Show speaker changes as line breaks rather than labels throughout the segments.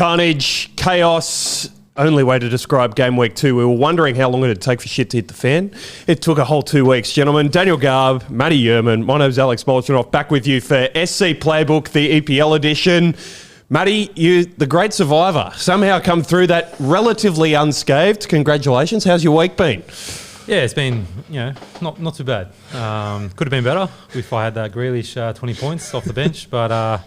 Carnage, chaos, only way to describe game week 2. We were wondering how long it would take for shit to hit the fan. It took a whole 2 weeks, gentlemen. Daniel Garb, Matt Jurman, my name's Alex Molchanoff, back with you for SC Playbook, the EPL edition. Matty, you, the great survivor, somehow come through that relatively unscathed. Congratulations. How's your week been?
Yeah, it's been, not too bad. Could have been better if I had that Grealish 20 points off the bench, but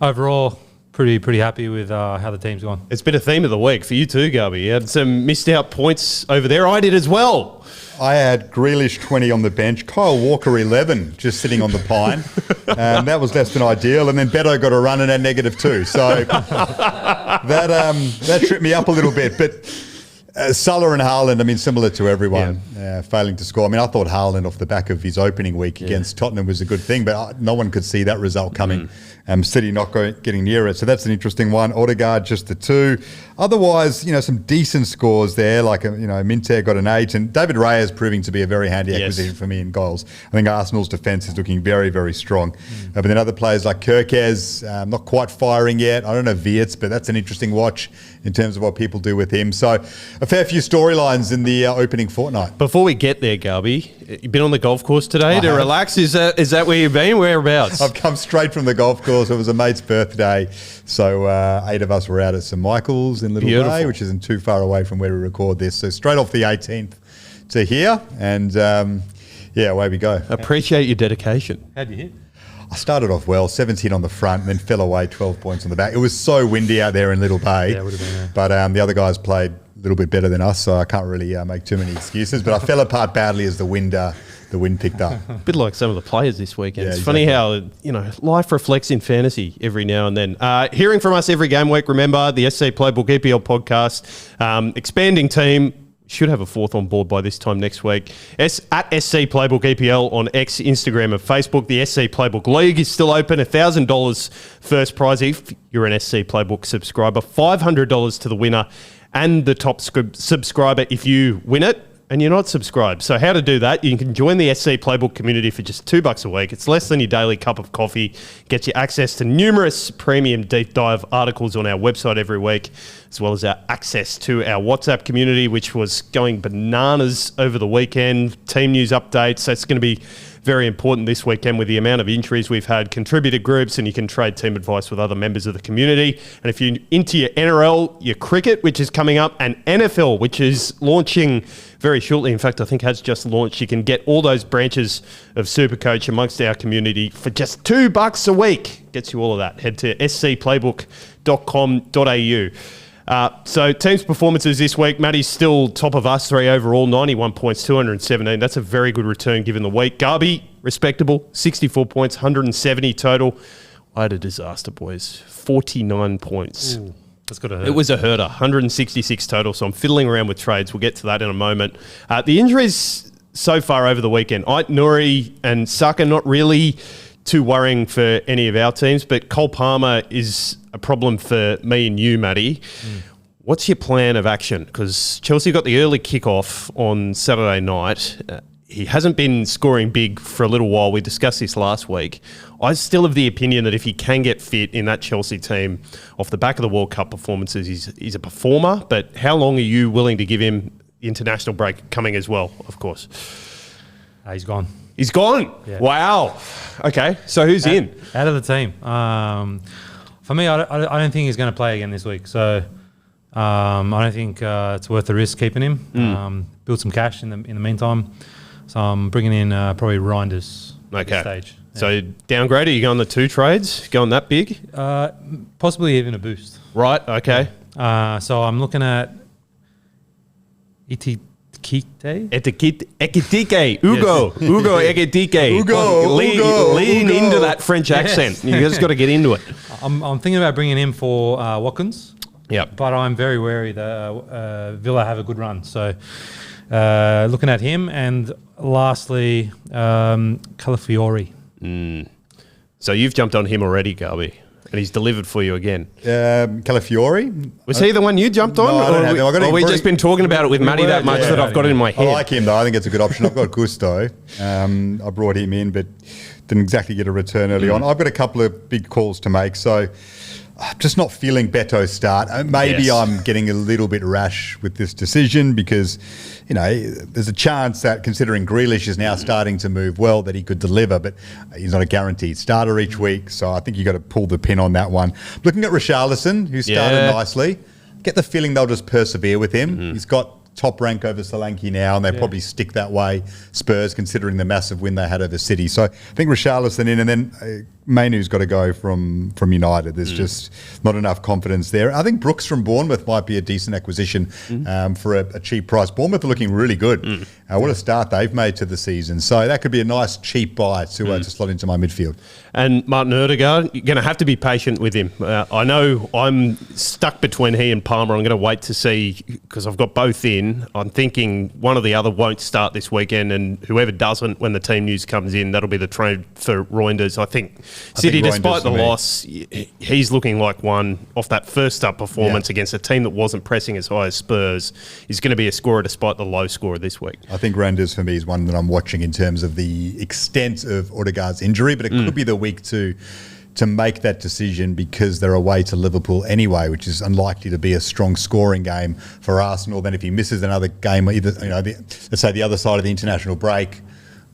overall, pretty happy with how the team's gone. It's
been a theme of the week for you too, Garby. You had some missed out points over there. I did as well.
I had Grealish 20 on the bench, Kyle Walker 11 just sitting on the pine. That was less than ideal. And then Beto got a run and had -2. So that tripped me up a little bit. But Salah and Haaland, similar to everyone, failing to score. I thought Haaland off the back of his opening week against Tottenham was a good thing, but no one could see that result coming. City not getting near it. So that's an interesting one. Ødegaard just the 2. Otherwise, some decent scores there. Like, Minter got an 8. And David Raya is proving to be a very handy acquisition for me in goals. I think Arsenal's defence is looking very, very strong. But then other players like Kirkez, not quite firing yet. I don't know Wirtz, but that's an interesting watch in terms of what people do with him. So a fair few storylines in the opening fortnight.
Before we get there, Garby, you've been on the golf course today to relax. Is that where you've been? Whereabouts?
I've come straight from the golf course. It was a mate's birthday. So 8 of us were out at St Michael's in Little Bay, which isn't too far away from where we record this. So straight off the 18th to here. And away we go.
Appreciate your dedication.
How'd you hit?
I started off well, 17 on the front, and then fell away 12 points on the back. It was so windy out there in Little Bay.
Yeah, it would have been, yeah.
But the other guys played a little bit better than us, so I can't really make too many excuses. But I fell apart badly as the wind picked up.
A bit like some of the players this weekend.
Yeah,
it's funny how, life reflects in fantasy every now and then. Hearing from us every game week, remember, the SC Playbook EPL podcast, expanding team. Should have a fourth on board by this time next week. At SC Playbook EPL on X, Instagram and Facebook. The SC Playbook League is still open. $1,000 first prize if you're an SC Playbook subscriber. $500 to the winner and the top subscriber if you win it and you're not subscribed. So how to do that? You can join the SC Playbook community for just $2 a week. It's less than your daily cup of coffee. Gets you access to numerous premium deep dive articles on our website every week, as well as our access to our WhatsApp community, which was going bananas over the weekend. Team news updates. So it's going to be very important this weekend with the amount of injuries we've had, contributor groups, and you can trade team advice with other members of the community. And if you're into your NRL, your cricket, which is coming up, and NFL, which is launching very shortly. In fact, I think has just launched. You can get all those branches of Supercoach amongst our community for just $2 a week. Gets you all of that. Head to scplaybook.com.au. So team's performances this week. Matty's still top of us, 3 overall, 91 points, 217. That's a very good return given the week. Garby, respectable, 64 points, 170 total. I had a disaster, boys. 49 points.
Ooh, that's got to hurt.
It was a herder, 166 total. So I'm fiddling around with trades. We'll get to that in a moment. The injuries so far over the weekend, Aït-Nouri and Saka, not really too worrying for any of our teams, but Cole Palmer is a problem for me and you, Matty. What's your plan of action? Because Chelsea got the early kickoff on Saturday night. He hasn't been scoring big for a little while. We discussed this last week. I still have the opinion that if he can get fit in that Chelsea team off the back of the World Cup performances, he's a performer. But how long are you willing to give him the international break coming as well, of course?
He's gone.
He's gone? Yeah. Wow. Okay, so who's in?
Out of the team. For me, I don't think he's going to play again this week. So I don't think it's worth the risk keeping him. Build some cash in the meantime. So I'm bringing in probably Reinders at this stage. Yeah.
So downgrade, are you going the 2 trades? Going that big?
Possibly even a boost.
Right, okay.
Yeah. So I'm looking at Ekitike.
Ugo Ekitike. Lean into that French accent. You just got to get into it.
I'm thinking about bringing him for Watkins.
Yep.
But I'm very wary that Villa have a good run. So looking at him. And lastly, Calafiori.
So you've jumped on him already, Garby. And he's delivered for you again.
Calafiori?
Was he the one you jumped on?
No, I don't have him.
We've just been talking about it with Matty that much that I've got it in my head.
I like him, though. I think it's a good option. I've got Gusto. I brought him in, but didn't exactly get a return early on. I've got a couple of big calls to make. So I'm just not feeling Beto's start. Maybe I'm getting a little bit rash with this decision because, there's a chance that considering Grealish is now starting to move well, that he could deliver, but he's not a guaranteed starter each week. So I think you got to pull the pin on that one. Looking at Richarlison, who started nicely, get the feeling they'll just persevere with him. He's got top rank over Solanke now, and they probably stick that way, Spurs, considering the massive win they had over City. So I think Richarlison in, and then Mainu's got to go from United. There's just not enough confidence there. I think Brooks from Bournemouth might be a decent acquisition for a cheap price. Bournemouth are looking really good. What a start they've made to the season. So that could be a nice cheap buy to slot into my midfield.
And Martin Ødegaard, you're going to have to be patient with him. I know I'm stuck between he and Palmer. I'm going to wait to see because I've got both in. I'm thinking one or the other won't start this weekend, and whoever doesn't, when the team news comes in, that'll be the trade for Reinders. I think City, despite the loss, he's looking like one off that first up performance against a team that wasn't pressing as high as Spurs. He's going to be a scorer despite the low score this week.
I think Reinders for me is one that I'm watching in terms of the extent of Ødegaard's injury, but it could be the week to make that decision because they're away to Liverpool anyway, which is unlikely to be a strong scoring game for Arsenal. Then if he misses another game, either let's say the other side of the international break,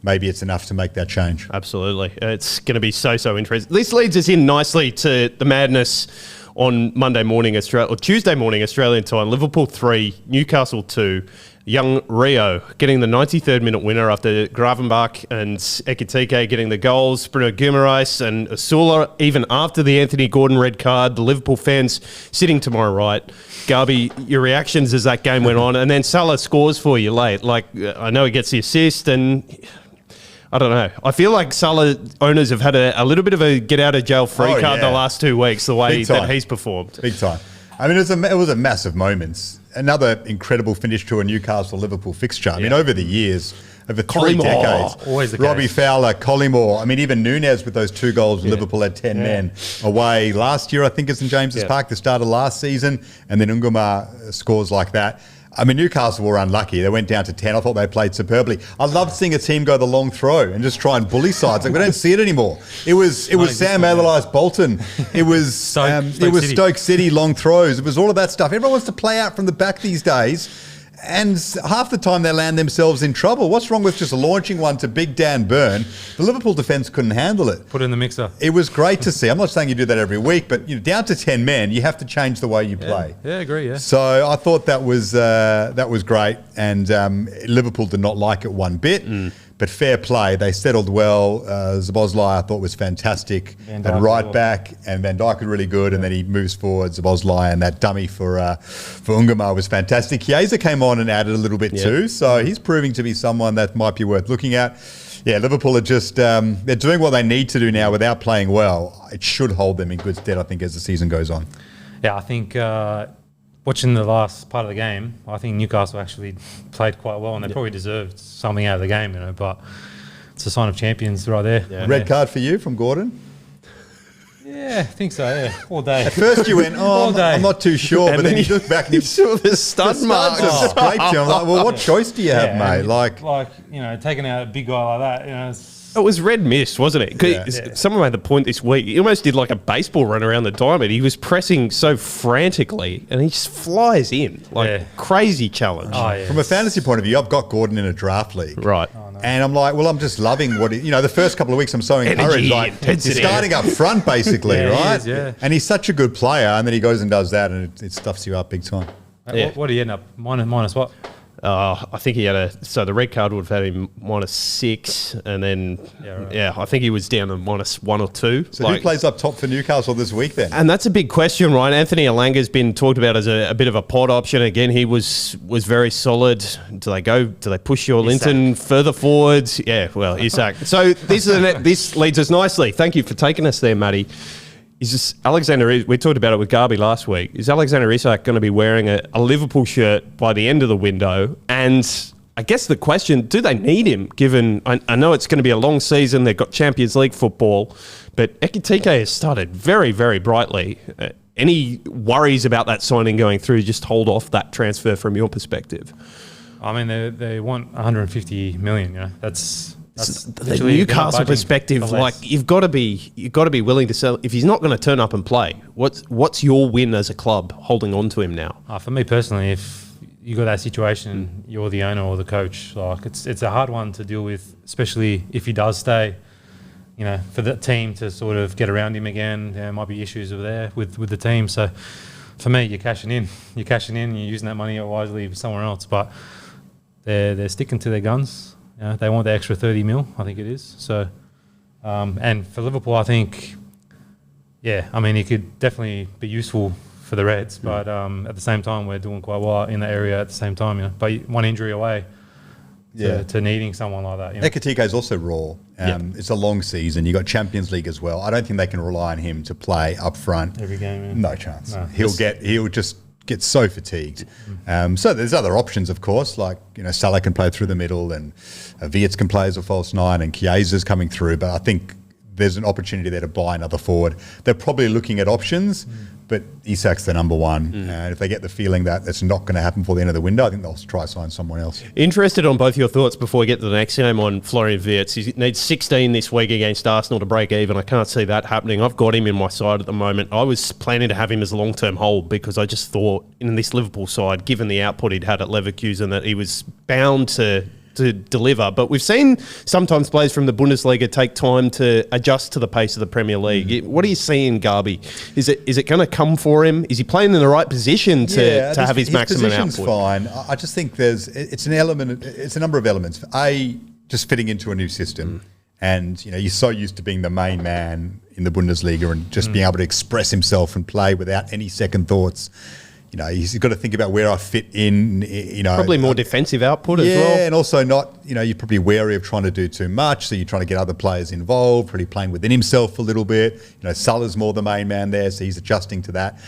maybe it's enough to make that change.
Absolutely. It's going to be so interesting. This leads us in nicely to the madness on Monday morning, or Tuesday morning, Australian time. Liverpool 3, Newcastle 2. Young Rio getting the 93rd minute winner after Gravenbach and Ekitike getting the goals. Bruno Guimaraes and Asula, even after the Anthony Gordon red card. The Liverpool fans sitting to my right. Garby, your reactions as that game went on. And then Salah scores for you late. I know he gets the assist and I don't know. I feel like Salah owners have had a little bit of a get-out-of-jail-free card the last 2 weeks, the way that he's performed.
Big time. I mean, it was a massive moment. Another incredible finish to a Newcastle-Liverpool fixture. I mean, over the years, over 3 decades,
always the
Robbie
case.
Fowler, Collymore. I mean, even Nunez with those 2 goals, Liverpool had 10 men away last year, I think, at St James's Park, the start of last season, and then Ungama scores like that. I mean, Newcastle were unlucky. They went down to 10. I thought they played superbly. I loved seeing a team go the long throw and just try and bully sides. We don't see it anymore. It was Sam Allardyce Bolton. It was Stoke City long throws. It was all of that stuff. Everyone wants to play out from the back these days. And half the time they land themselves in trouble. What's wrong with just launching one to Big Dan Burn? The Liverpool defence couldn't handle it.
Put it in the mixer.
It was great to see. I'm not saying you do that every week, but down to 10 men, you have to change the way you play.
Yeah, I agree,
So I thought that was great. And Liverpool did not like it one bit. But fair play, they settled well. Szoboszlai, I thought, was fantastic at right back, and Van Dijk was really good. And then he moves forward, Szoboszlai, and that dummy for Ungama was fantastic. Chiesa came on and added a little bit too, so he's proving to be someone that might be worth looking at. Yeah, Liverpool are just they're doing what they need to do now without playing well. It should hold them in good stead, I think, as the season goes on.
Yeah, I think watching the last part of the game, I think Newcastle actually played quite well, and they probably deserved something out of the game, but it's a sign of champions right there.
Yeah. Red card for you from Gordon?
Yeah, I think so, all day.
At first you went, I'm not too sure, but then you look back and you
saw the stud marks.
I'm like, well, what choice do you have, mate?
Taking out a big guy like that,
It was red mist, wasn't it? Someone made the point this week. He almost did like a baseball run around the diamond. He was pressing so frantically, and he just flies in crazy challenge.
From a fantasy point of view, I've got Gordon in a draft league,
right?
And I'm like, well, I'm just loving what the first couple of weeks I'm so encouraged. He's starting up front, basically, right?
He is,
and he's such a good player, and then he goes and does that, and it stuffs you up big time.
What did he end up minus what?
I think he had the red card would have had him -6, and then I think he was down to -1 or 2.
So who plays up top for Newcastle this week then?
And that's a big question, right? Anthony Alanga's been talked about as a bit of a pod option. Again, he was very solid. Do they push your Linton further forwards? Yeah, well, Isak. So this leads us nicely. Thank you for taking us there, Matty. Is this we talked about it with Garby last week. Is Alexander Isak going to be wearing a Liverpool shirt by the end of the window? And I guess the question, do they need him, given I know it's going to be a long season, they've got Champions League football, but Ekitike has started very, very brightly. Any worries about that signing going through? Just hold off that transfer from your perspective.
I mean, they want 150 million, That's
the Newcastle perspective, like you've got to be willing to sell. If he's not going to turn up and play, what's your win as a club holding on to him now?
For me personally, if you got that situation, you're the owner or the coach. Like it's a hard one to deal with, especially if he does stay. You know, for the team to sort of get around him again, there might be issues over there with the team. So for me, you're cashing in. You're using that money wisely somewhere else. But they're sticking to their guns. You know, they want the extra 30 mil, I think it is. So, and for Liverpool, I think, I mean, he could definitely be useful for the Reds. But at the same time, we're doing quite well in the area at the same time. You know, but one injury away. To needing someone like that. You know?
Ekitike is also raw. It's a long season. You got Champions League as well. I don't think they can rely on him to play up front
every game. Yeah.
No chance. No. He'll just get so fatigued. So there's other options, of course, like Salah can play through the middle, and Wirtz can play as a false nine, and Chiesa's coming through. But I think there's an opportunity there to buy another forward. They're probably looking at options, but Isak's the number one. And if they get the feeling that it's not going to happen before the end of the window, I think they'll try to sign someone else.
Interested on both your thoughts before we get to the next game on Florian Wirtz. He needs 16 this week against Arsenal to break even. I can't see that happening. I've got him in my side at the moment. I was planning to have him as a long-term hold because I just thought in this Liverpool side, given the output he'd had at Leverkusen, that he was bound to deliver. But we've seen sometimes players from the Bundesliga take time to adjust to the pace of the Premier League. What are you seeing, Garby? Is it going to come for him? Is he playing in the right position to have his maximum output?
His fine. I just think it's a number of elements. Just fitting into a new system. And you're so used to being the main man in the Bundesliga and just being able to express himself and play without any second thoughts. He's got to think about where I fit in.
Probably more defensive output as well.
Yeah, and also not. You're probably wary of trying to do too much, so you're trying to get other players involved. Probably playing within himself a little bit. Salah's more the main man there, so he's adjusting to that.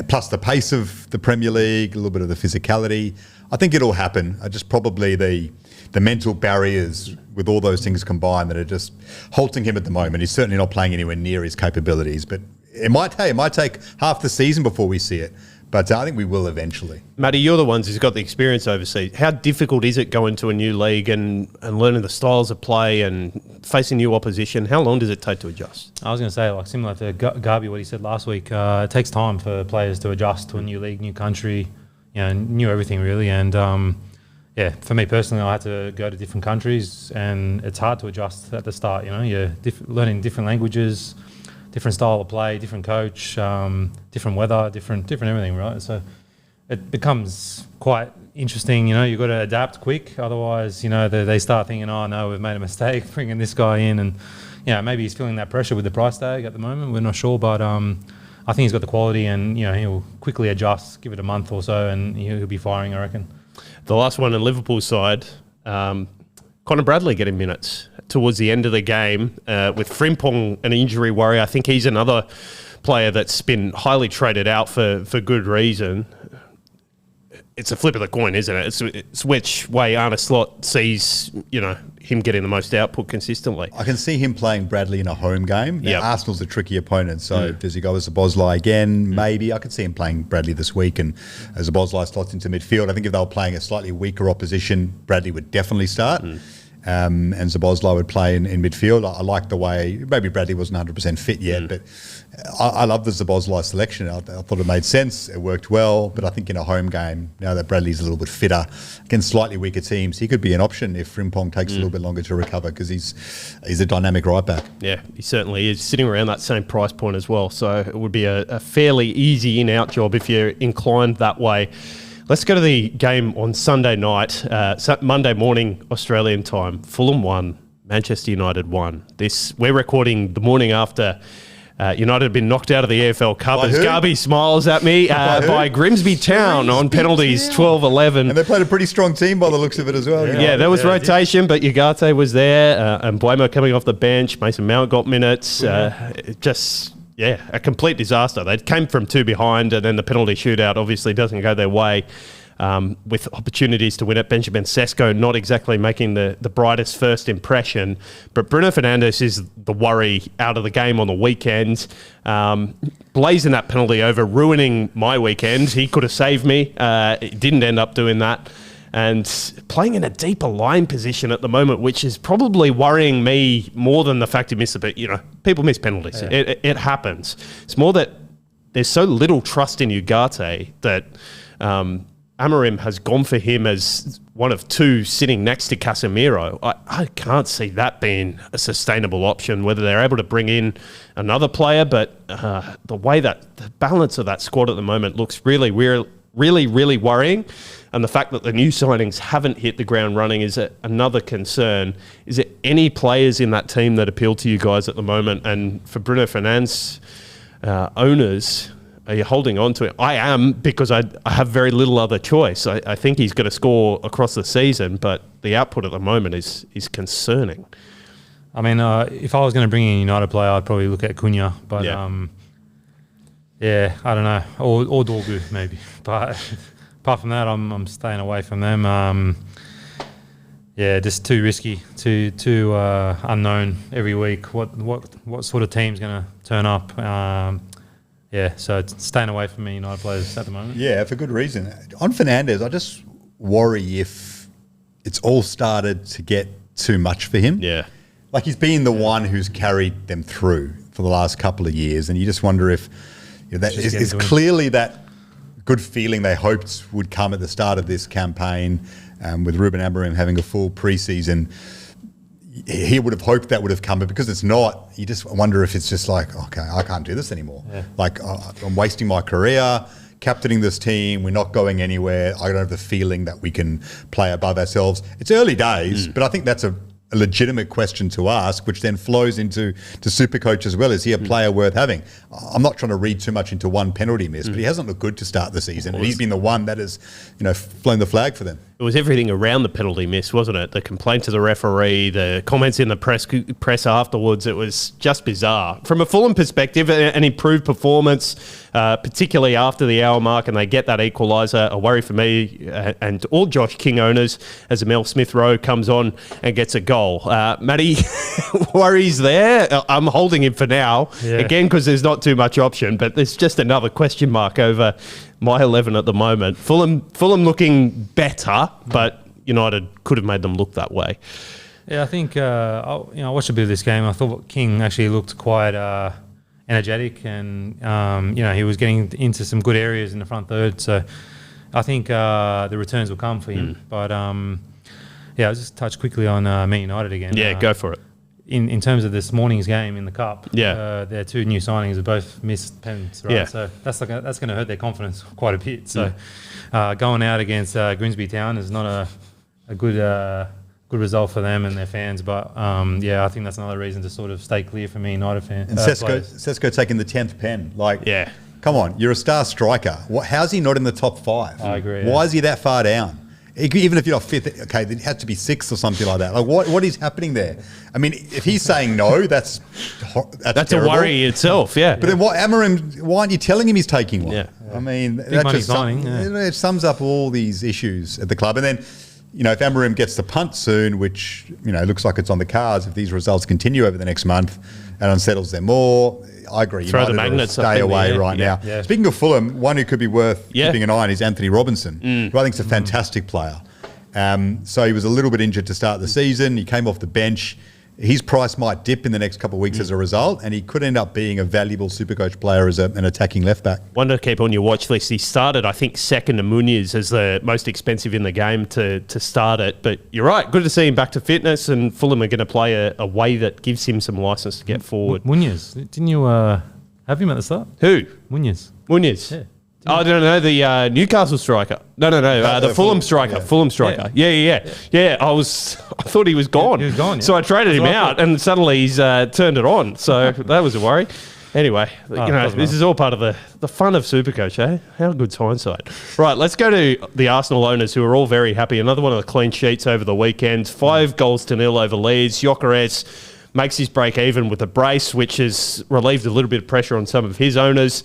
Plus the pace of the Premier League, a little bit of the physicality. I think it'll happen. Just probably the mental barriers with all those things combined that are just halting him at the moment. He's certainly not playing anywhere near his capabilities, but it might take half the season before we see it. But I think we will eventually.
Matty, you're the ones who's got the experience overseas. How difficult is it going to a new league and learning the styles of play and facing new opposition? How long does it take to adjust?
I was going to say, like similar to Garby, what he said last week, it takes time for players to adjust to a new league, new country, new everything really. And for me personally, I had to go to different countries and it's hard to adjust at the start. You're learning different languages, different style of play, different coach, different weather, different everything, right? So it becomes quite interesting. You've got to adapt quick. Otherwise, they start thinking, oh, no, we've made a mistake bringing this guy in. And, maybe he's feeling that pressure with the price tag at the moment. We're not sure. But I think he's got the quality and, he'll quickly adjust, give it a month or so, and he'll be firing, I reckon.
The last one on Liverpool's side, Conor Bradley getting minutes towards the end of the game with Frimpong an injury worry. I think he's another player that's been highly traded out for good reason. It's a flip of the coin, isn't it? It's which way Arne Slot sees, him getting the most output consistently.
I can see him playing Bradley in a home game. Now, Arsenal's a tricky opponent, so does he go as Szoboszlai again? Maybe. I could see him playing Bradley this week and as Szoboszlai slots into midfield. I think if they were playing a slightly weaker opposition, Bradley would definitely start. And Szoboszlai would play in midfield. I like the way, maybe Bradley wasn't 100% fit yet, but I love the Szoboszlai selection. I thought it made sense. It worked well, but I think in a home game, now that Bradley's a little bit fitter, against slightly weaker teams, he could be an option if Frimpong takes a little bit longer to recover because he's a dynamic right back. Yeah,
he certainly is, sitting around that same price point as well. So it would be a fairly easy in-out job if you're inclined that way. Let's go to the game on Sunday night, Monday morning Australian time. Fulham 1, Manchester United 1. We're recording the morning after United have been knocked out of the AFL Cup. As Garby smiles at me, by Grimsby Town on penalties, 12-11.
And they played a pretty strong team by the looks of it as well.
Yeah, there was rotation, but Ugarte was there, and Buemo coming off the bench. Mason Mount got minutes. A complete disaster. They came from 2 behind, and then the penalty shootout obviously doesn't go their way with opportunities to win it. Benjamin Sesko not exactly making the brightest first impression, but Bruno Fernandes is the worry out of the game on the weekend. Blazing that penalty over, ruining my weekend. He could have saved me. It didn't end up doing that. and playing in a deeper line position at the moment, which is probably worrying me more than the fact he missed a bit. People miss penalties. Yeah. It happens. It's more that there's so little trust in Ugarte that Amorim has gone for him as one of two sitting next to Casemiro. I can't see that being a sustainable option, whether they're able to bring in another player, but the way that the balance of that squad at the moment looks really worrying. And the fact that the new signings haven't hit the ground running is another concern. Is there any players in that team that appeal to you guys at the moment? And for Bruno Fernandes owners, are you holding on to it? I am, because I have very little other choice. I think he's going to score across the season, but the output at the moment is concerning.
I mean, if I was going to bring in a United player, I'd probably look at Cunha. But, yeah, I don't know. Or Dorgu, maybe. But apart from that, I'm staying away from them. Yeah, just too risky, too unknown every week. What sort of team's going to turn up? Yeah, so it's staying away from me, United players at the moment.
Yeah, for good reason. On Fernandes, I just worry if it's all started to get too much for him.
Yeah.
Like, he's been the one who's carried them through for the last couple of years, and you just wonder if that is clearly that good feeling they hoped would come at the start of this campaign, with Ruben Amorim having a full pre-season. He would have hoped that would have come, but because it's not, you just wonder if it's just like, okay, I can't do this anymore. Yeah. Like, I'm wasting my career captaining this team. We're not going anywhere. I don't have the feeling that we can play above ourselves. It's early days, but I think that's a legitimate question to ask, which then flows into Supercoach as well. Is he a player worth having? I'm not trying to read too much into one penalty miss, but he hasn't looked good to start the season, and he's been the one that has, flown the flag for them.
It was everything around the penalty miss, wasn't it? The complaint to the referee, the comments in the press afterwards. It was just bizarre. From a Fulham perspective, an improved performance, particularly after the hour mark, and they get that equaliser. A worry for me and all Josh King owners as Emil Smith-Rowe comes on and gets a goal. Matty, worries there. I'm holding him for now, again, because there's not too much option, but there's just another question mark over my 11 at the moment. Fulham looking better, but United could have made them look that way.
Yeah, I think I watched a bit of this game. I thought King actually looked quite energetic, and he was getting into some good areas in the front third. So I think the returns will come for him. But I'll just touch quickly on Man United again.
Yeah, go for it.
In terms of this morning's game in the Cup, their two new signings have both missed pens, right?
Yeah.
So that's going to hurt their confidence quite a bit. So going out against Grimsby Town is not a good result for them and their fans. But I think that's another reason to sort of stay clear for me, United fans.
And Sesko taking the 10th pen, come on, you're a star striker. How's he not in the top 5?
I agree.
Why is he that far down? Even if you're not 5th, okay, then it had to be 6th or something like that. Like, what is happening there? I mean, if he's saying no, that's
a worry itself, yeah.
But then Amorim, why aren't you telling him he's taking one?
Yeah.
I mean,
big money signing.
It sums up all these issues at the club. And then, if Amorim gets the punt soon, which, looks like it's on the cards, if these results continue over the next month and unsettles them more, I agree.
Throw the magnets
stay away right now.
Yeah.
Speaking of Fulham, one who could be worth keeping an eye on is Anthony Robinson, who I think is a fantastic player. So he was a little bit injured to start the season. He came off the bench. His price might dip in the next couple of weeks as a result, and he could end up being a valuable Supercoach player as an attacking left-back.
One to keep on your watch list. He started, I think, second to Muniz as the most expensive in the game to start it. But you're right, good to see him back to fitness, and Fulham are going to play a way that gives him some licence to get forward.
Muniz, didn't you have him at the start?
Who?
Muniz.
Yeah. I don't know, the Newcastle striker. No, the Fulham striker.
Yeah.
Fulham striker. Yeah. I thought he was gone.
He was gone, yeah.
So I traded him out, and suddenly he's turned it on. So that was a worry. Anyway, this is all part of the fun of Supercoach, eh? How good's hindsight? Right, let's go to the Arsenal owners, who are all very happy. Another one of the clean sheets over the weekend. 5-0 over Leeds. Gyökeres makes his break even with a brace, which has relieved a little bit of pressure on some of his owners.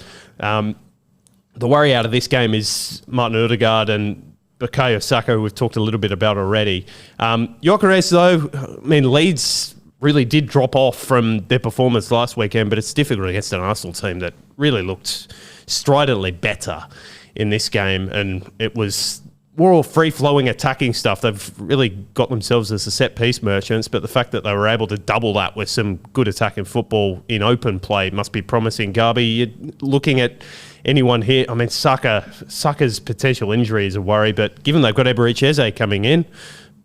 The worry out of this game is Martin Ødegaard and Bukayo Saka, we've talked a little bit about already. Gyökeres, though, Leeds really did drop off from their performance last weekend, but it's difficult against an Arsenal team that really looked stridently better in this game, and it was more free-flowing attacking stuff. They've really got themselves as a set-piece merchants, but the fact that they were able to double that with some good attacking football in open play must be promising. Garby, you're looking at anyone here. I mean, Saka's potential injury is a worry, but given they've got Ebericheze coming in,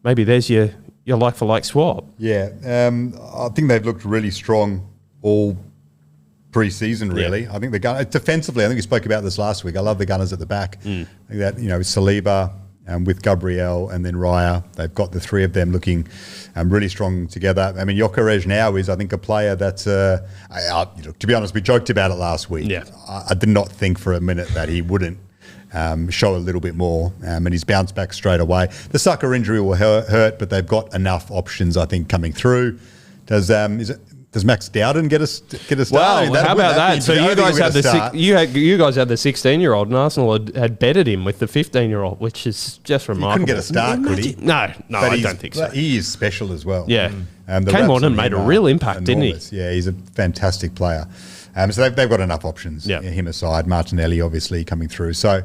maybe there's your like-for-like swap.
Yeah, I think they've looked really strong all pre-season, really. I think defensively, I think we spoke about this last week. I love the Gunners at the back. I think that, Saliba with Gabriel and then Raya, they've got the three of them looking really strong together. I mean, Gyökeres now is, I think, a player that's, to be honest, we joked about it last week.
Yeah.
I did not think for a minute that he wouldn't show a little bit more, and he's bounced back straight away. The Saka injury will hurt, but they've got enough options, I think, coming through. Does Max Dowden get a start?
Wow, how about that? So you guys had you guys had the 16-year-old, and Arsenal had betted him with the 15-year-old, which is just remarkable.
He couldn't get a start, could he?
No, I don't think so.
He is special as well.
Yeah, came on and made a real impact,
enormous.
didn't he?
Yeah, he's a fantastic player. So they've got enough options.
Yeah.
Him aside, Martinelli obviously coming through. So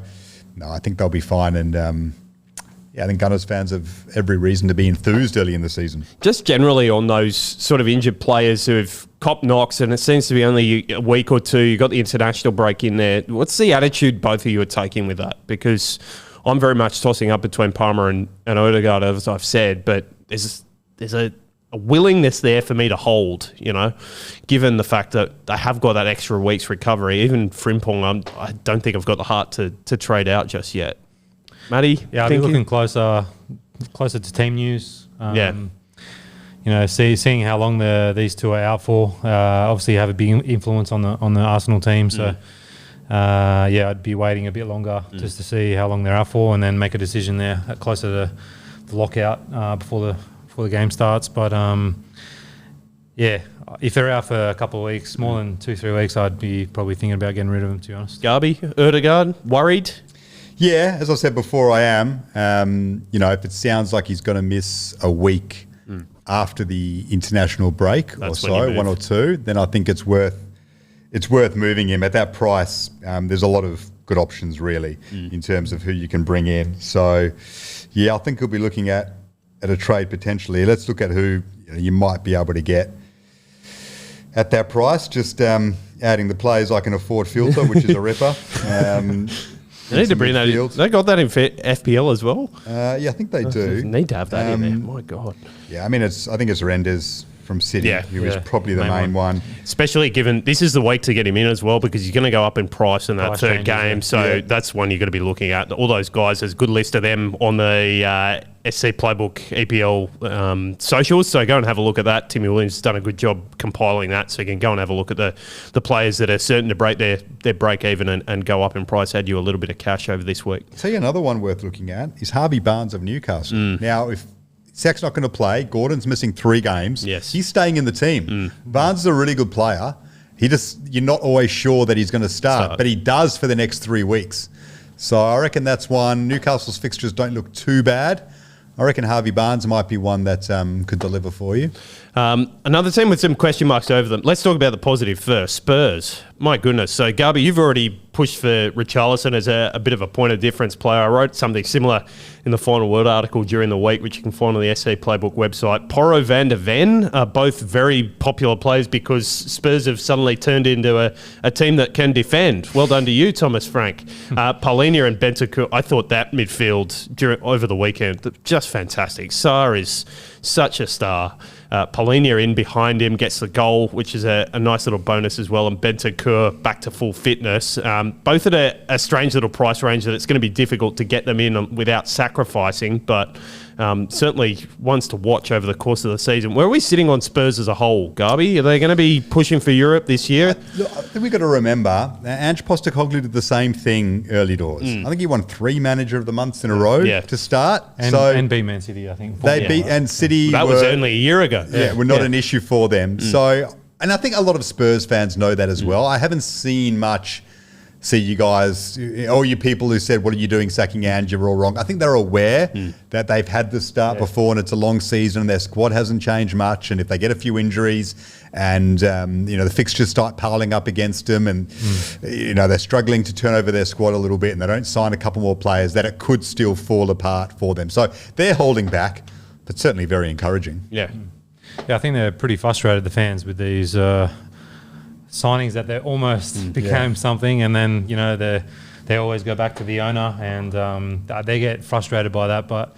no, I think they'll be fine. And I think Gunners fans have every reason to be enthused early in the season.
Just generally on those sort of injured players who have copped knocks, and it seems to be only a week or two, you got the international break in there. What's the attitude both of you are taking with that? Because I'm very much tossing up between Palmer and Ødegaard, as I've said, but there's a willingness there for me to hold, given the fact that they have got that extra week's recovery. Even Frimpong, I don't think I've got the heart to trade out just yet. Matty?
Yeah, I'll be looking closer to team news. Seeing how long these two are out for. Obviously, have a big influence on the Arsenal team. So, I'd be waiting a bit longer just to see how long they're out for, and then make a decision there closer to the lockout before the game starts. But if they're out for a couple of weeks, more than 2-3 weeks, I'd be probably thinking about getting rid of them. To be honest,
Garby, Ødegaard, worried?
Yeah, as I said before, I am. If it sounds like he's going to miss a week after the international break
That's
or so, 1 or 2, then I think it's worth moving him at that price. There's a lot of good options really in terms of who you can bring in. So, I think he'll be looking at a trade potentially. Let's look at who you might be able to get at that price. Just adding the players I can afford filter, which is a ripper.
They need to bring that in. They got that in FPL as well?
I think they do.
Need to have that in there. My God.
Yeah, I think it's Renders from City, who is probably the main one.
Especially given this is the week to get him in as well, because he's going to go up in price in that third game. So that's one you've got to be looking at. All those guys, there's a good list of them on the SC Playbook EPL socials. So go and have a look at that. Timmy Williams has done a good job compiling that. So you can go and have a look at the players that are certain to break their break even and go up in price, add you a little bit of cash over this week.
I'll tell you another one worth looking at is Harvey Barnes of Newcastle. Now, if Sack's not going to play, Gordon's missing 3 games.
Yes.
He's staying in the team. Barnes is a really good player. You're not always sure that he's going to start, but he does for the next 3 weeks. So I reckon that's one. Newcastle's fixtures don't look too bad. I reckon Harvey Barnes might be one that could deliver for you.
Another team with some question marks over them. Let's talk about the positive first. Spurs. My goodness. So, Garby, you've already pushed for Richarlison as a bit of a point of difference player. I wrote something similar in the Final Word article during the week, which you can find on the SC Playbook website. Porro van der Ven are both very popular players because Spurs have suddenly turned into a team that can defend. Well done to you, Thomas Frank. Paulinho and Bentancur, I thought that midfield over the weekend, just fantastic. Sarr is such a star. Paulinho in behind him gets the goal, which is a nice little bonus as well, and Bentancur back to full fitness. Both at a strange little price range that it's going to be difficult to get them in without sacrificing, but certainly ones to watch over the course of the season. Where are we sitting on Spurs as a whole, Garby? Are they going to be pushing for Europe this year?
Look, I think we've got to remember, Ange Postecoglou did the same thing early doors. I think he won 3 Manager of the Months in a row to start.
And beat Man City, I think.
They beat, and City
that was only a year ago.
Were not an issue for them. So, and I think a lot of Spurs fans know that as well. I haven't seen much see you guys, all you people who said, what are you doing sacking Ange, you're all wrong. I think they're aware that they've had this start before and it's a long season and their squad hasn't changed much. And if they get a few injuries and, the fixtures start piling up against them and, they're struggling to turn over their squad a little bit and they don't sign a couple more players, that it could still fall apart for them. So they're holding back, but certainly very encouraging.
Yeah.
Yeah, I think they're pretty frustrated, the fans, with these signings that they almost became something, and then they always go back to the owner, and they get frustrated by that. But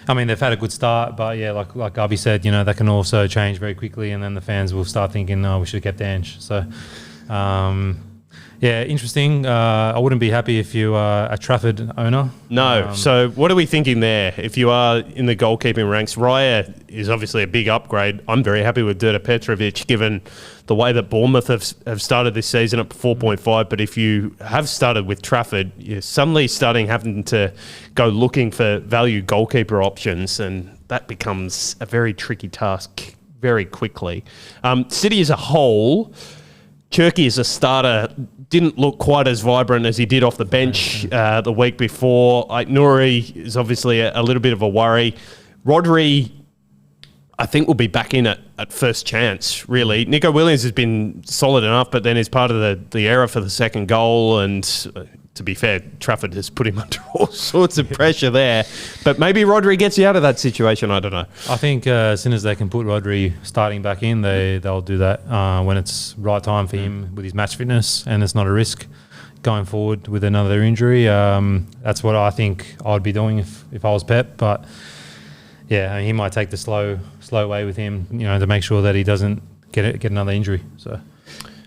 I mean, they've had a good start, but yeah, like Garby said, that can also change very quickly, and then the fans will start thinking, "No, we should have kept Ange." So. Yeah, interesting. I wouldn't be happy if you are a Trafford owner.
No. So what are we thinking there? If you are in the goalkeeping ranks, Raya is obviously a big upgrade. I'm very happy with Durda Petrovic, given the way that Bournemouth have started this season at 4.5. But if you have started with Trafford, you're suddenly having to go looking for value goalkeeper options, and that becomes a very tricky task very quickly. City as a whole, Cherki as a starter didn't look quite as vibrant as he did off the bench the week before. Aït-Nouri is obviously a little bit of a worry. Rodri, I think, will be back in at first chance, really. Nico Williams has been solid enough, but then is part of the error for the second goal. And to be fair, Trafford has put him under all sorts of pressure there. But maybe Rodri gets you out of that situation. I don't know.
I think as soon as they can put Rodri starting back in, they'll do that when it's right time for him with his match fitness and it's not a risk going forward with another injury. That's what I think I'd be doing if I was Pep. But yeah, I mean, he might take the slow way with him, to make sure that he doesn't get another injury. So.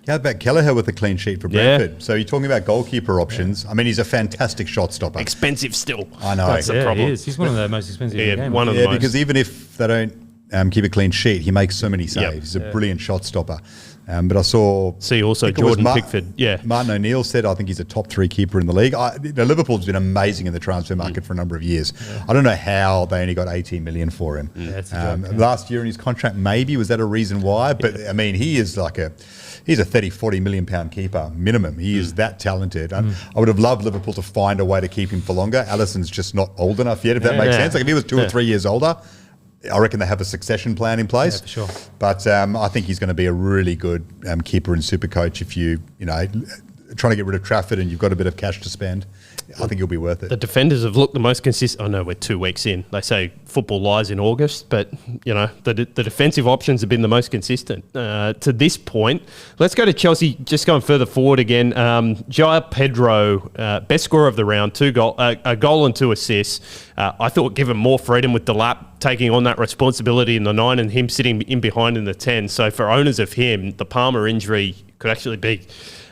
How about Kelleher with a clean sheet for Brentford? Yeah. So you're talking about goalkeeper options. I mean, he's a fantastic shot stopper.
Expensive still.
I know.
That's the problem. He is. He's one of the most expensive in the game.
One of the most. Because even if they don't keep a clean sheet, he makes so many saves. He's a brilliant shot stopper. But I saw...
See also Jordan Pickford. Yeah.
Martin O'Neill said, I think he's a top 3 keeper in the league. Liverpool's been amazing in the transfer market for a number of years. Yeah. I don't know how they only got 18 million for him.
Yeah, that's a joke,
last year in his contract, maybe, was that a reason why? But, I mean, he is like he's a 30, 40 million pound keeper minimum. He is that talented. I would have loved Liverpool to find a way to keep him for longer. Alisson's just not old enough yet, if that makes sense. Like if he was 2 or 3 years older, I reckon they have a succession plan in place.
Yeah, for sure.
But I think he's going to be a really good keeper in Supercoach if you trying to get rid of Trafford and you've got a bit of cash to spend. I think you'll be worth it.
The defenders have looked the most consistent. I know we're 2 weeks in. They say football lies in August, but the defensive options have been the most consistent to this point. Let's go to Chelsea. Just going further forward again. João Pedro, best scorer of the round, a goal and 2 assists. I thought given more freedom with Delap taking on that responsibility in the 9 and him sitting in behind in the 10. So for owners of him, the Palmer injury could actually be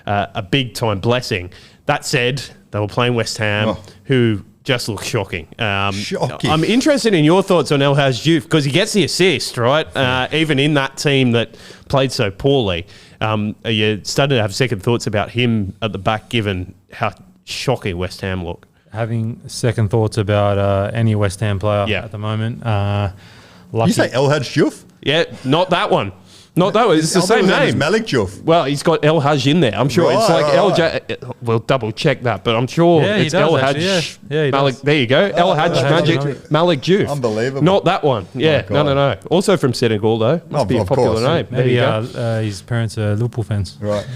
a big time blessing. That said, they were playing West Ham, who just look shocking.
Shocking.
I'm interested in your thoughts on El Hadji Diouf because he gets the assist, right? Even in that team that played so poorly. Are you starting to have second thoughts about him at the back, given how shocking West Ham look?
Having second thoughts about any West Ham player at the moment.
You say El Hadji Diouf?
Yeah, not that one. Not that one. It's the same name.
Malik Diouf.
Well, he's got El Hadj in there. I'm sure it's like El Hadj. We'll double check that, but I'm sure it's El Hadj.
Yeah,
Malik. There you go. El Hadj Malik Diouf.
Unbelievable.
Not that one. Yeah. No. Also from Senegal, though. Must be a popular name.
Maybe his parents are Liverpool fans.
Right.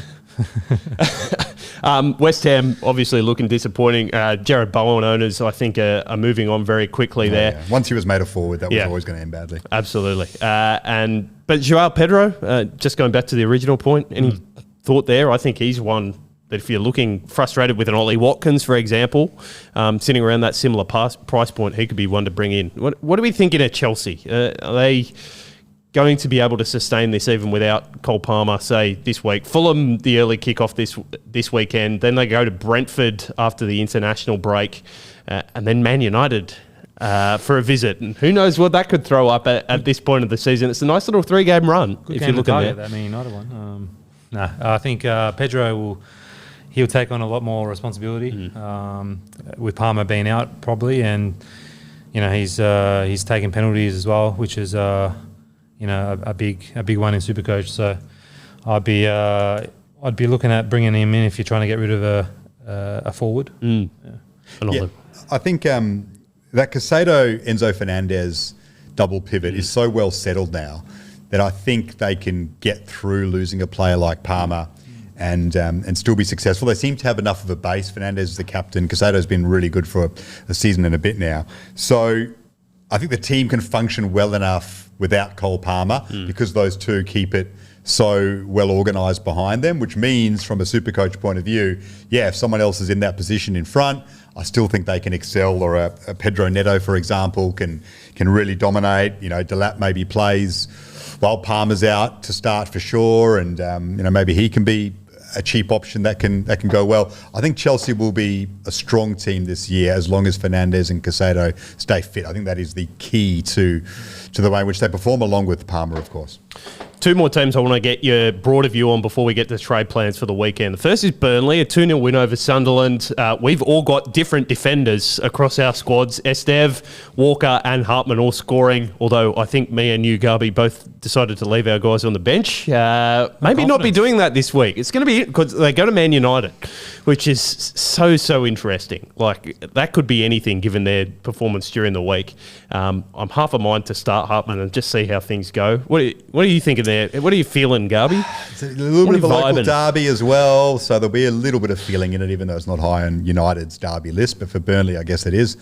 West Ham obviously looking disappointing. Jared Bowen owners, I think, are moving on very quickly there.
Yeah. Once he was made a forward, that was always going to end badly.
Absolutely. But João Pedro, just going back to the original point, any thought there? I think he's one that if you're looking frustrated with an Ollie Watkins, for example, sitting around that similar price point, he could be one to bring in. What are we thinking at Chelsea? Are they going to be able to sustain this even without Cole Palmer, say, this week? Fulham, the early kickoff this weekend. Then they go to Brentford after the international break. And then Man United for a visit. And who knows what that could throw up at this point of the season. It's a nice little 3-game run, if you're looking at
that Man United one. I think Pedro he'll take on a lot more responsibility with Palmer being out probably. And, he's taking penalties as well, which is... a big one in Supercoach. So I'd be looking at bringing him in if you're trying to get rid of a forward.
I think that Caicedo-Enzo Fernandez double pivot is so well settled now that I think they can get through losing a player like Palmer and still be successful. They seem to have enough of a base. Fernandez is the captain. Casado's been really good for a season and a bit now. So I think the team can function well enough without Cole Palmer because those two keep it so well organised behind them, which means from a Supercoach point of view, if someone else is in that position in front, I still think they can excel, or a Pedro Neto, for example, can really dominate. Delap maybe plays while Palmer's out to start for sure, and maybe he can be a cheap option that can go well. I think Chelsea will be a strong team this year as long as Fernandez and Caicedo stay fit. I think that is the key to the way in which they perform, along with Palmer, of course.
Two more teams I want to get your broader view on before we get to trade plans for the weekend. The first is Burnley, a 2-0 win over Sunderland. We've all got different defenders across our squads. Estev, Walker and Hartman all scoring, although I think me and you, Garby, both decided to leave our guys on the bench. Maybe not be doing that this week. It's going to be because they go to Man United, which is so interesting. Like, that could be anything given their performance during the week. I'm half a mind to start Hartman and just see how things go. What are you thinking there? What are you feeling, Garby?
It's a little bit of a local derby as well, so there'll be a little bit of feeling in it, even though it's not high on United's derby list. But for Burnley, I guess it is.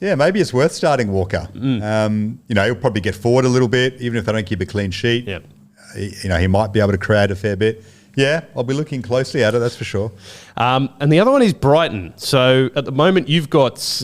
Yeah, maybe it's worth starting Walker. He'll probably get forward a little bit, even if they don't keep a clean sheet.
Yep.
He might be able to create a fair bit. Yeah, I'll be looking closely at it, that's for sure.
And the other one is Brighton. So at the moment, you've got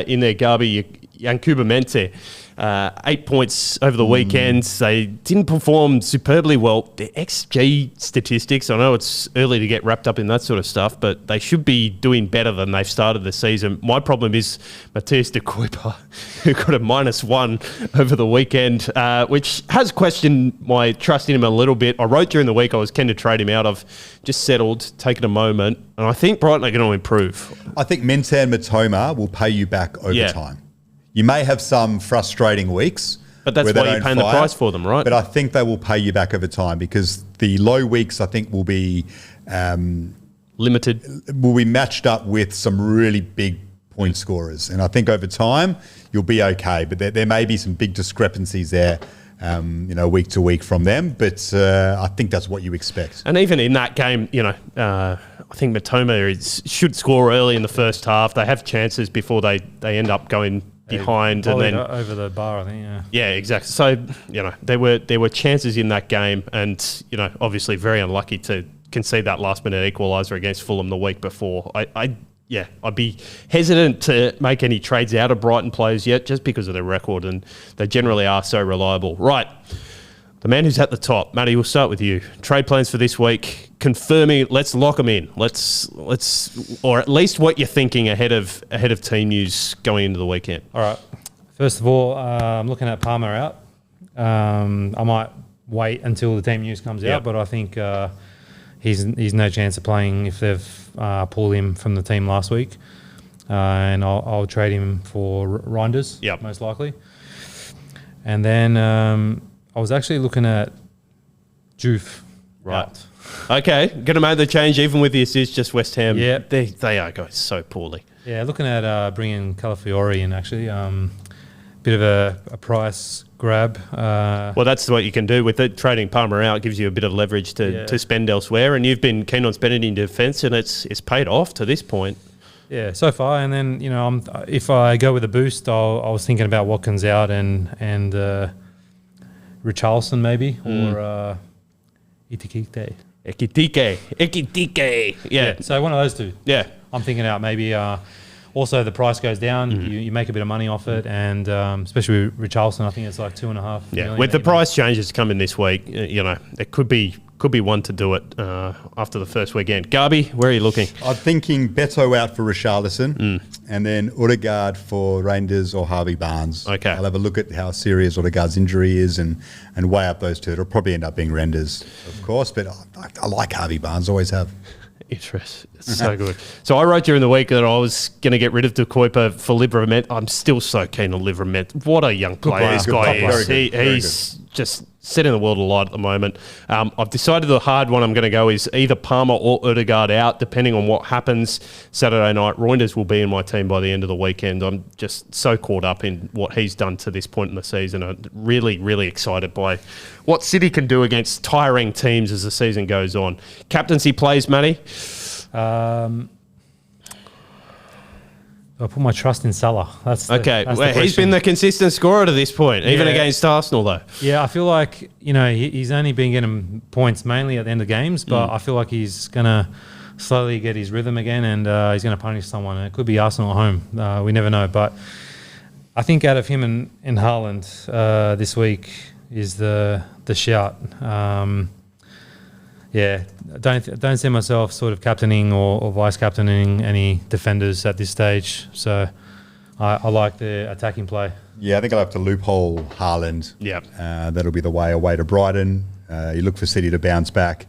in there, Garby, Yankuba Mente. 8 points over the weekend. They didn't perform superbly well. The XG statistics, I know it's early to get wrapped up in that sort of stuff, but they should be doing better than they've started the season. My problem is Matthias de Kuyper, who got a -1 over the weekend, which has questioned my trust in him a little bit. I wrote during the week I was keen to trade him out. I've just settled, taken a moment, and I think Brighton are going to improve.
I think Mente and Matoma will pay you back over time. You may have some frustrating weeks.
But that's why you're paying the price for them, right?
But I think they will pay you back over time because the low weeks, I think, will be
limited.
Will be matched up with some really big point scorers. And I think over time, you'll be okay. But there may be some big discrepancies there, week to week from them. But I think that's what you expect.
And even in that game, I think Matoma should score early in the first half. They have chances before they end up going behind and then
over the bar, I think.
Yeah, exactly. So there were chances in that game, and obviously very unlucky to concede that last minute equaliser against Fulham the week before. I'd be hesitant to make any trades out of Brighton players yet, just because of their record, and they generally are so reliable. Right, the man who's at the top, Matty. We'll start with you. Trade plans for this week. Confirming. Let's lock them in. Let's, or at least what you're thinking ahead of team news going into the weekend.
All right. First of all, I'm looking at Palmer out. I might wait until the team news comes out, but I think he's no chance of playing if they've pulled him from the team last week. And I'll trade him for Reinders, most likely. And then I was actually looking at Juve.
Right.
Out.
Okay, going to make the change even with the assist, just West Ham.
Yeah.
They are going so poorly.
Yeah, looking at bringing Calafiori in, actually. Bit of a price grab.
Well, that's what you can do with it. Trading Palmer out gives you a bit of leverage to spend elsewhere, and you've been keen on spending in defence, and it's paid off to this point.
Yeah, so far. And then, if I go with a boost, I was thinking about Watkins out and Richarlison maybe, or Ekitike. Yeah.
So
one of those two.
Yeah.
I'm thinking out maybe. Also, the price goes down. You make a bit of money off it, and especially with Richarlison, I think it's like 2.5 million.
With the price changes coming this week, it could be one to do it after the first weekend. Garby, where are you looking?
I'm thinking Beto out for Richarlison, and then Ødegaard for Reinders or Harvey Barnes.
Okay.
I'll have a look at how serious Ødegaard's injury is and weigh up those two. It'll probably end up being Reinders, of course, but I like Harvey Barnes, always have.
Interest. It's so good. So I wrote during the week that I was going to get rid of De Kuyper for Livramento. I'm still so keen on Livramento. What a young player this guy is. He's just setting the world alight at the moment. I've decided the hard one I'm going to go is either Palmer or Ødegaard out, depending on what happens Saturday night. Reinders will be in my team by the end of the weekend. I'm just so caught up in what he's done to this point in the season. I'm really, really excited by what City can do against tiring teams as the season goes on. Captaincy plays, Matty?
I put my trust in Salah. That's
he's been the consistent scorer to this point, even against Arsenal, though.
Yeah, I feel like he's only been getting points mainly at the end of games, but I feel like he's gonna slowly get his rhythm again, and he's gonna punish someone. It could be Arsenal at home. We never know, but I think out of him and Haaland this week is the shout. Don't see myself sort of captaining or vice captaining any defenders at this stage. So I like the attacking play.
Yeah, I think I'll have to loophole Haaland.
Yeah,
that'll be the way away to Brighton. You look for City to bounce back,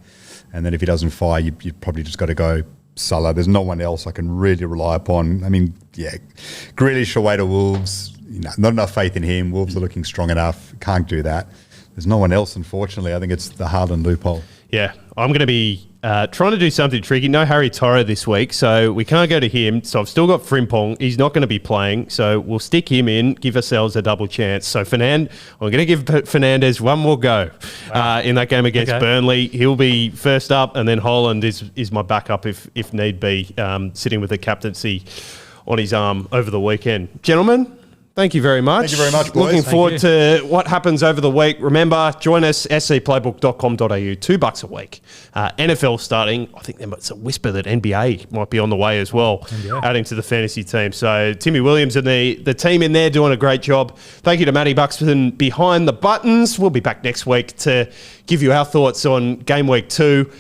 and then if he doesn't fire, you probably just got to go Salah. There's no one else I can really rely upon. I mean, Grealish away to Wolves. Not enough faith in him. Wolves are looking strong enough. Can't do that. There's no one else, unfortunately. I think it's the Haaland loophole.
Yeah, I'm going to be trying to do something tricky. No Harry Torre this week, so we can't go to him. So I've still got Frimpong. He's not going to be playing, so we'll stick him in, give ourselves a double chance. So I'm going to give Fernandes one more go in that game against Burnley. He'll be first up, and then Haaland is my backup if need be, sitting with the captaincy on his arm over the weekend. Gentlemen, thank you very much.
Thank you very much, boys.
Looking forward to what happens over the week. Remember, join us, scplaybook.com.au, $2 a week. NFL starting. I think it's a whisper that NBA might be on the way as well, adding to the fantasy team. So Timmy Williams and the team in there doing a great job. Thank you to Matty Buxton behind the buttons. We'll be back next week to give you our thoughts on game week 2.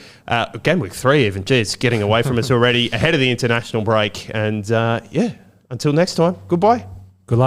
Game week 3 even. Gee, it's getting away from us already ahead of the international break. And until next time, goodbye.